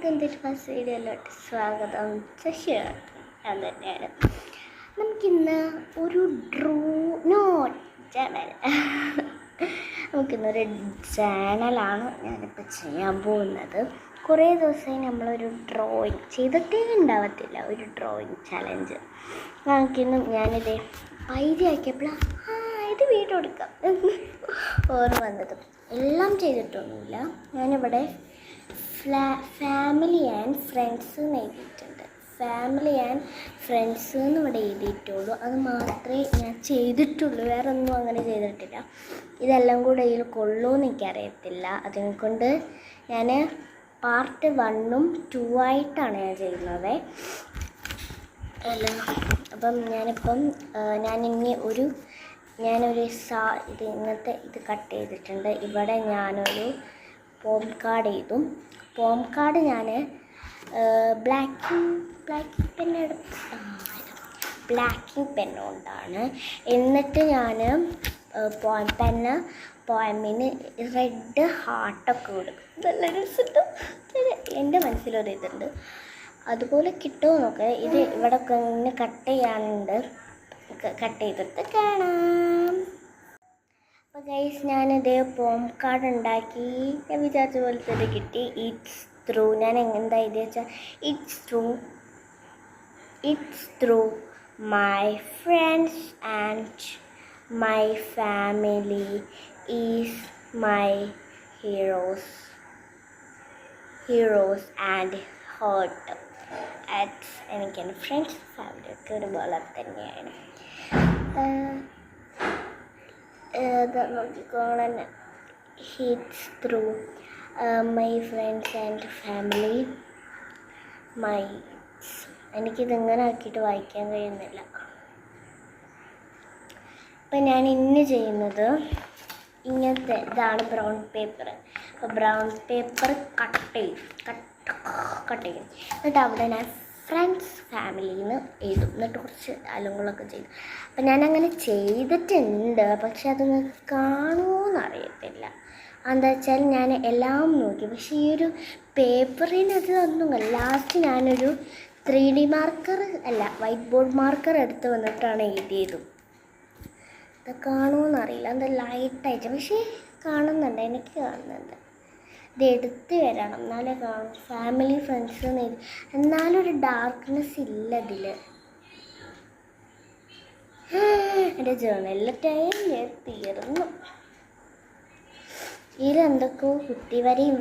എല്ലാവർക്കും എൻ്റെ ഫസ്റ്റ് വീഡിയോയിലോട്ട് സ്വാഗതം. ശശിയാണ് ഞാൻ തന്നെയാണ്. നമുക്കിന്ന് ഒരു നമുക്കിന്നൊരു ചാനലാണ് ഞാനിപ്പോൾ ചെയ്യാൻ പോകുന്നത്. കുറേ ദിവസമായി നമ്മളൊരു ഡ്രോയിങ് ചെയ്തിട്ടേ ഉണ്ടാവത്തില്ല, ഒരു ഡ്രോയിങ് ചലഞ്ച്. നമുക്കിന്നും ഞാനിത് പൈസയാക്കിയപ്പോഴാണ് ഇത് വീഡിയോ എടുക്കാം ഓർമ്മ വന്നത്. എല്ലാം ചെയ്തിട്ടൊന്നുമില്ല. ഞാനിവിടെ ഫാമിലി ആൻഡ് ഫ്രണ്ട്സ് എന്ന് എഴുതിയിട്ടുണ്ട്. ഫാമിലി ആൻഡ് ഫ്രണ്ട്സ് എന്ന് ഇവിടെ എഴുതിയിട്ടുള്ളൂ. അത് മാത്രമേ ഞാൻ ചെയ്തിട്ടുള്ളൂ, വേറെ ഒന്നും അങ്ങനെ ചെയ്തിട്ടില്ല. ഇതെല്ലാം കൂടെ ഇതിൽ കൊള്ളുമെന്ന് എനിക്കറിയത്തില്ല. അതുകൊണ്ട് ഞാൻ പാർട്ട് 1ഉം 2 ആയിട്ടാണ് ഞാൻ ചെയ്യുന്നത്. അപ്പം ഞാനിനി ഇത് ഇങ്ങനത്തെ ഇത് കട്ട് ചെയ്തിട്ടുണ്ട്. ഇവിടെ ഞാനൊരു പോം കാർഡ് എഴുതും. പോം കാർഡ് ഞാൻ ബ്ലാക്കിംഗ് പെന്ന് കൊണ്ടാണ്. എന്നിട്ട് ഞാൻ പോയമിന് റെഡ് ഹാർട്ടൊക്കെ കൊടുക്കും. നല്ല രസം. എൻ്റെ മനസ്സിലൊരു ഇതുണ്ട്, അതുപോലെ കിട്ടുമോ നോക്ക്. ഇത് ഇവിടെ ഇങ്ങനെ കട്ട് ചെയ്യാനുണ്ട്, കട്ട് ചെയ്തിട്ട് കാണാം. അപ്പോൾ ഗൈസ്, ഞാനിത് പോം കാർഡ് ഉണ്ടാക്കി. ഞാൻ വിചാരിച്ച പോലെ തന്നെ കിട്ടി. It's through. ഞാൻ എന്താ എഴുതി വെച്ചാൽ it's through my friends and my family is my heroes and heart. എനിക്ക് എൻ്റെ ഫ്രണ്ട്സ് ഫാമിലിയൊക്കെ ഒരുപോലെ തന്നെയാണ്. നോക്കിക്കോളെ, it's through my friends and family എനിക്കിതിങ്ങനെ ആക്കിയിട്ട് വായിക്കാൻ കഴിയുന്നില്ല. അപ്പം ഞാൻ ഇന്ന് ചെയ്യുന്നത് ഇങ്ങനത്തെ ഇതാണ് ബ്രൗൺ പേപ്പർ. അപ്പോൾ ബ്രൗൺ പേപ്പർ കട്ട് ചെയ്യും. എന്നിട്ട് അവിടെ ഞാൻ ഫ്രണ്ട്സ് ഫാമിലിന്ന് എഴുതും. എന്നിട്ട് കുറച്ച് അലങ്ങളൊക്കെ ചെയ്തു. അപ്പം ഞാനങ്ങനെ ചെയ്തിട്ടുണ്ട്, പക്ഷെ അത് നിങ്ങൾക്ക് കാണുമോയെന്ന് അറിയത്തില്ല. എന്താ വെച്ചാൽ ഞാൻ എല്ലാം നോക്കി, പക്ഷേ ഈ ഒരു പേപ്പറിനത് ഒന്നും. ലാസ്റ്റ് ഞാനൊരു 3D marker white board marker എടുത്ത് വന്നിട്ടാണ് എഴുതിയത്. ഇത് കാണുമോയെന്നറിയില്ല, എന്താ ലൈറ്റായിട്ട്, പക്ഷേ കാണുന്നുണ്ട്, എനിക്ക് കാണുന്നുണ്ട്. ഇത് എടുത്ത് വരണം എന്നാലേ കാണും. ഫാമിലി ഫ്രണ്ട്സ് എന്ന് എഴുതി, എന്നാലും ഒരു ഡാർക്ക്നെസ് ഇല്ല ഇതിൽ. എൻ്റെ ജേർണലിലെ ടൈം തീർന്നു. ഇതിലെന്തൊക്കെയോ കുത്തി വരയും